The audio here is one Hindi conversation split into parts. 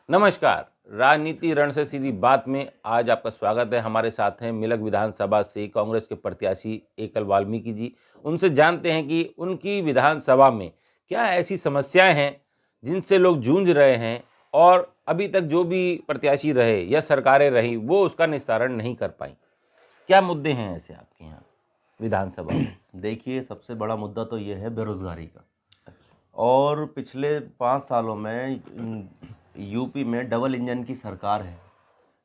नमस्कार। राजनीति रण से सीधी बात में आज आपका स्वागत है। हमारे साथ हैं मिलक विधानसभा से कांग्रेस के प्रत्याशी एकल वाल्मीकि जी। उनसे जानते हैं कि उनकी विधानसभा में क्या ऐसी समस्याएं हैं जिनसे लोग जूझ रहे हैं और अभी तक जो भी प्रत्याशी रहे या सरकारें रही वो उसका निस्तारण नहीं कर पाई। क्या मुद्दे हैं ऐसे आपके यहाँ विधानसभा में? देखिए, सबसे बड़ा मुद्दा तो ये है बेरोजगारी का। और पिछले 5 सालों में यूपी में डबल इंजन की सरकार है।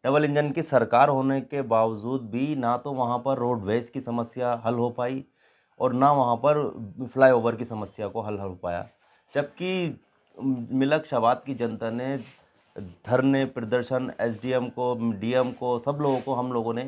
डबल इंजन की सरकार होने के बावजूद भी ना तो वहाँ पर रोडवेज की समस्या हल हो पाई और ना वहाँ पर फ्लाईओवर की समस्या को हल हो पाया। जबकि मिलक शवात की जनता ने धरने प्रदर्शन एसडीएम को, डीएम को, सब लोगों को हम लोगों ने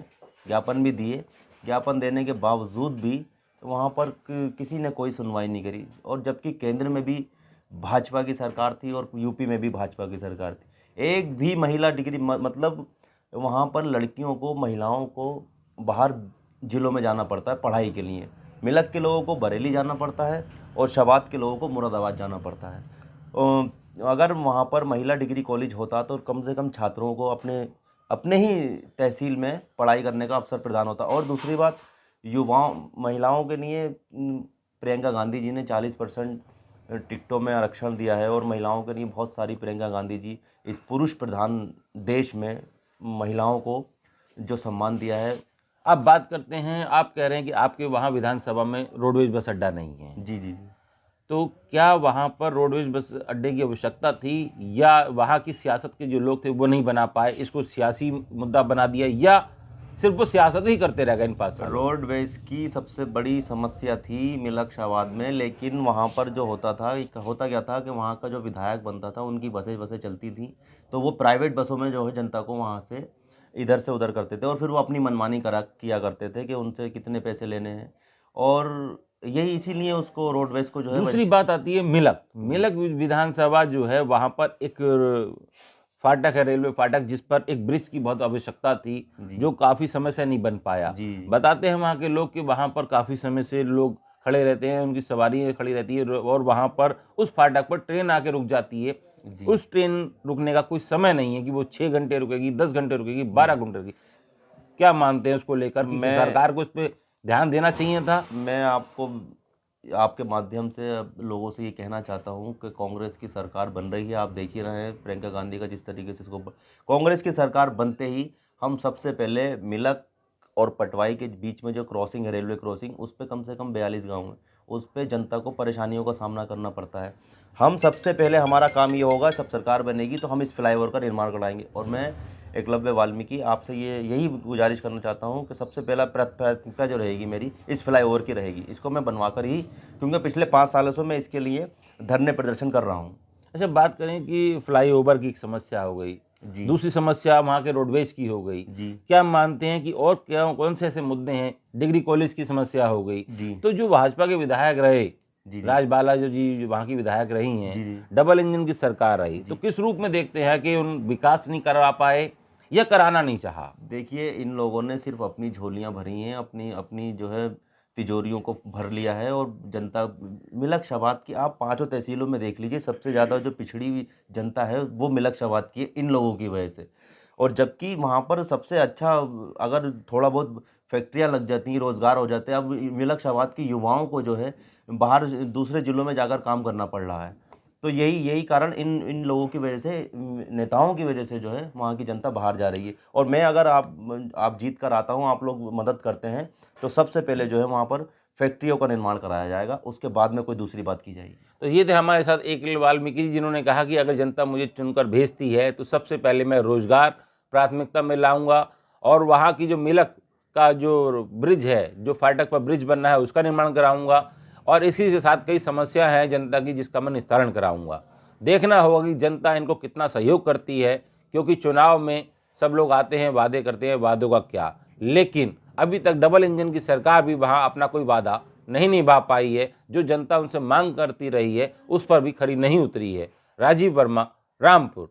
ज्ञापन भी दिए। ज्ञापन देने के बावजूद भी वहाँ पर किसी ने कोई सुनवाई नहीं करी। और जबकि केंद्र में भी भाजपा की सरकार थी और यूपी में भी भाजपा की सरकार थी, एक भी महिला डिग्री मतलब वहाँ पर लड़कियों को, महिलाओं को बाहर जिलों में जाना पड़ता है पढ़ाई के लिए। मिलक के लोगों को बरेली जाना पड़ता है और शवात के लोगों को मुरादाबाद जाना पड़ता है। अगर वहाँ पर महिला डिग्री कॉलेज होता तो कम से कम छात्रों को अपने ही तहसील में पढ़ाई करने का अवसर प्रदान होता। और दूसरी बात, युवाओं महिलाओं के लिए प्रियंका गांधी जी ने 40% टिकटों में आरक्षण दिया है और महिलाओं के लिए बहुत सारी, प्रियंका गांधी जी इस पुरुष प्रधान देश में महिलाओं को जो सम्मान दिया है। आप बात करते हैं, आप कह रहे हैं कि आपके वहाँ विधानसभा में रोडवेज बस अड्डा नहीं है। जी जी जी। तो क्या वहाँ पर रोडवेज बस अड्डे की आवश्यकता थी या वहाँ की सियासत के जो लोग थे वो नहीं बना पाए, इसको सियासी मुद्दा बना दिया, या सिर्फ वो सियासत ही करते रह गए इन 5 साल? रोडवेज की सबसे बड़ी समस्या थी मिलक शाबाद में, लेकिन वहाँ पर जो होता क्या था कि वहाँ का जो विधायक बनता था उनकी बसें चलती थी, तो वो प्राइवेट बसों में जो है जनता को वहाँ से इधर से उधर करते थे और फिर वो अपनी मनमानी किया करते थे कि उनसे कितने पैसे लेने हैं। और यही इसीलिए उसको रोडवेज को जो है। दूसरी बात आती है मिलक विधानसभा जो है वहाँ पर एक फाटक है, रेलवे फाटक, जिस पर एक ब्रिज की बहुत आवश्यकता थी जो काफ़ी समय से नहीं बन पाया। बताते हैं वहाँ के लोग कि वहाँ पर काफ़ी समय से लोग खड़े रहते हैं, उनकी सवारी खड़ी रहती है और वहाँ पर उस फाटक पर ट्रेन आके रुक जाती है। उस ट्रेन रुकने का कोई समय नहीं है कि वो 6 घंटे रुकेगी, 10 घंटे रुकेगी, 12 घंटे रुकेगी। क्या मानते हैं उसको लेकर कि सरकार को इस पर ध्यान देना चाहिए था? मैं आपके माध्यम से लोगों से ये कहना चाहता हूँ कि कांग्रेस की सरकार बन रही है। आप देख ही रहे हैं प्रियंका गांधी का जिस तरीके से इसको, कांग्रेस की सरकार बनते ही हम सबसे पहले मिलक और पटवाई के बीच में जो क्रॉसिंग है, रेलवे क्रॉसिंग, उस पर कम से कम 42 गाँव हैं, उस पर जनता को परेशानियों का सामना करना पड़ता है। हम सबसे पहले, हमारा काम ये होगा, सब सरकार बनेगी तो हम इस फ्लाईओवर का निर्माण कराएंगे। और मैं एकलव्य वाल्मीकि आपसे यही गुजारिश करना चाहता हूँ कि सबसे पहला प्राथमिकता जो रहेगी मेरी इस फ्लाईओवर की रहेगी। इसको मैं बनवा कर ही, क्योंकि पिछले 5 सालों से मैं इसके लिए धरने प्रदर्शन कर रहा हूँ। अच्छा, बात करें कि फ्लाईओवर की एक समस्या हो गई, दूसरी समस्या वहाँ के रोडवेज की हो गई जी। क्या मानते हैं कि और कौन से ऐसे मुद्दे हैं? डिग्री कॉलेज की समस्या हो गई जी। तो जो भाजपा के विधायक रहे राजबाला जो वहाँ की विधायक रही हैं, डबल इंजन की सरकार रही, तो किस रूप में देखते हैं कि उन विकास नहीं करा पाए या कराना नहीं चाहा? देखिए, इन लोगों ने सिर्फ अपनी झोलियां भरी हैं, अपनी जो है तिजोरियों को भर लिया है। और जनता, मिलक शवात की आप 5 तहसीलों में देख लीजिए, सबसे ज़्यादा जो पिछड़ी हुई जनता है वो मिलक शवात की है, इन लोगों की वजह से। और जबकि वहाँ पर सबसे अच्छा, अगर थोड़ा बहुत फैक्ट्रियाँ लग जाती हैं, रोज़गार हो जाते हैं, अब मिलक शवात की युवाओं को जो है बाहर दूसरे ज़िलों में जाकर काम करना पड़ रहा है। तो यही कारण इन लोगों की वजह से, नेताओं की वजह से जो है वहाँ की जनता बाहर जा रही है। और मैं, अगर आप जीत कर आता हूँ, आप लोग मदद करते हैं, तो सबसे पहले जो है वहाँ पर फैक्ट्रियों का निर्माण कराया जाएगा, उसके बाद में कोई दूसरी बात की जाएगी। तो ये थे हमारे साथ एकल वाल्मीकि जी, जिन्होंने कहा कि अगर जनता मुझे चुनकर भेजती है तो सबसे पहले मैं रोजगार प्राथमिकता में लाऊंगा और वहाँ की जो मिलक का जो ब्रिज है, जो फाटक पर ब्रिज बनना है, उसका निर्माण कराऊंगा और इसी के साथ कई समस्या हैं जनता की जिसका मैं निस्तारण कराऊंगा। देखना होगा कि जनता इनको कितना सहयोग करती है, क्योंकि चुनाव में सब लोग आते हैं, वादे करते हैं, वादों का क्या, लेकिन अभी तक डबल इंजन की सरकार भी वहाँ अपना कोई वादा नहीं निभा पाई है। जो जनता उनसे मांग करती रही है उस पर भी खरी नहीं उतरी है। राजीव वर्मा, रामपुर।